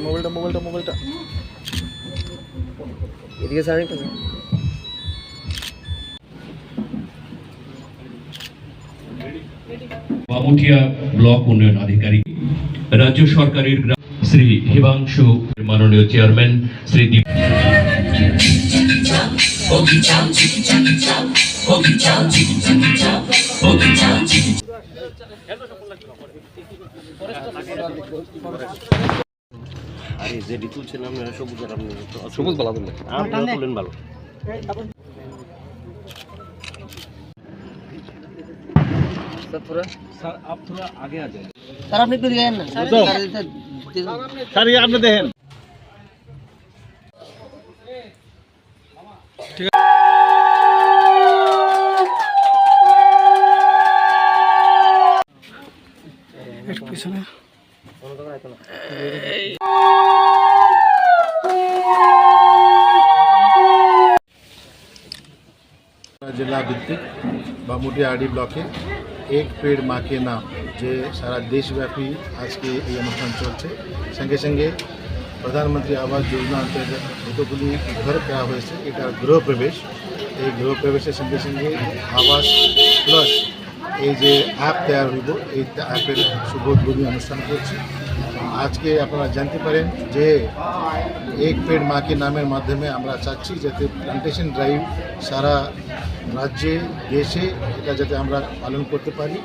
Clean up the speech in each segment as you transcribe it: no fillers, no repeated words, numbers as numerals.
মোবাইলটা এদিকে স্যার একটা বামুটিয়া ব্লক উন্নয়ন আধিকারিক রাজ্য সরকারের শ্রী হিমাংশু মাননীয় চেয়ারম্যান শ্রী আরে যে ঋতু ছিল আমরা সবুজ আর আপনি সবুজ ভালো তুললে আপনারা তুলেন ভালো सर आप थोड़ा आगे आ जाए सर आपने क्यों दिया ना सर ये आपने देखें जिला भित्तिक बामुटिया आरडी ब्लॉके एक पेड़ माँ के नाम जे सारा देशव्यापी आज के এই অনুষ্ঠান চলছে সঙ্গে সঙ্গে প্রধানমন্ত্রী আবাস যোজনা অন্তর্গত যতগুলি ঘর করা হয়েছে এটা গৃহপ্রবেশ এই গৃহপ্রবেশের সঙ্গে সঙ্গে আবাস প্লাস এই যে অ্যাপ তৈরি হইব এই অ্যাপের শুভ উদ্বোধনী অনুষ্ঠান করছি আজকে আপনারা জানতে পারেন যে এক পেড় মা কে নামের মাধ্যমে আমরা চাচ্ছি যাতে প্লান্টেশন ড্রাইভ সারা রাজ্যে দেশে এটা যাতে আমরা পালন করতে পারি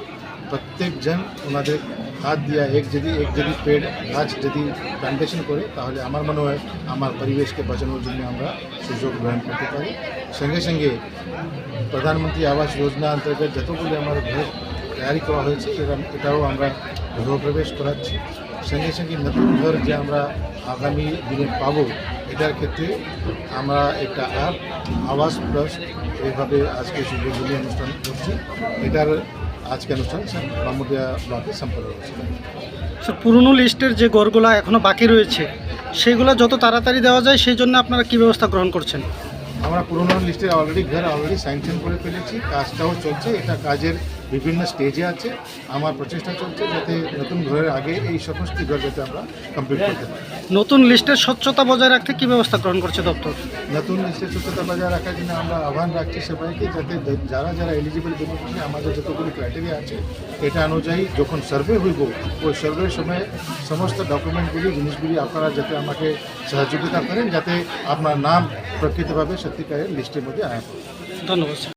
প্রত্যেকজন ওনাদের হাত দিয়া এক যদি পেড় গাছ যদি প্লান্টেশন করে তাহলে আমার মনে হয় আমার পরিবেশকে বাঁচানোর জন্য আমরা সুযোগ গ্রহণ করতে পারি সঙ্গে সঙ্গে প্রধানমন্ত্রী আবাস যোজনা অন্তর্গত যতগুলি আমার ঘর তৈরি করা হয়েছে এটাও আমরা গৃহপ্রবেশ করাচ্ছি সঙ্গে সঙ্গে নতুন ঘর যে আমরা আগামী দিনে পাবো এটার ক্ষেত্রে আমরা একটা অ্যাপ আবাস প্লাস এইভাবে আজকে শুভগুলি অনুষ্ঠান করছি এটার আজকে অনুষ্ঠান বামুটিয়া ব্লকে সম্পন্ন হচ্ছে স্যার পুরনো লিস্টের যে ঘরগুলো এখনও বাকি রয়েছে সেইগুলো যত তাড়াতাড়ি দেওয়া যায় সেই জন্য আপনারা কী ব্যবস্থা গ্রহণ করছেন আমরা পুরনো লিস্টের অলরেডি স্যাংশন করে ফেলেছি কাজটাও চলছে এটা কাজের বিভিন্ন স্টেজে আছে আমার প্রচেষ্টা চলছে যাতে নতুন ঘরের আগে এই সমস্ত ঘর যাতে আমরা কমপ্লিট করতে পারি নতুন লিস্টের স্বচ্ছতা বজায় রাখতে কী ব্যবস্থা গ্রহণ করছে দপ্তর নতুন লিস্টের স্বচ্ছতা বজায় রাখার জন্য আমরা আহ্বান রাখছি সবাইকে যাতে যারা এলিজিবল বেনিফিশিয়ারি আমাদের যতগুলি ক্রাইটেরিয়া আছে এটা অনুযায়ী যখন সার্ভে হইব ওই সার্ভের সময় সমস্ত ডকুমেন্টগুলি জিনিসগুলি আপনারা যাতে আমাকে সহযোগিতা করেন যাতে আপনার নাম প্রকৃতভাবে সত্যিকারের লিস্টের মধ্যে আয়া ধন্যবাদ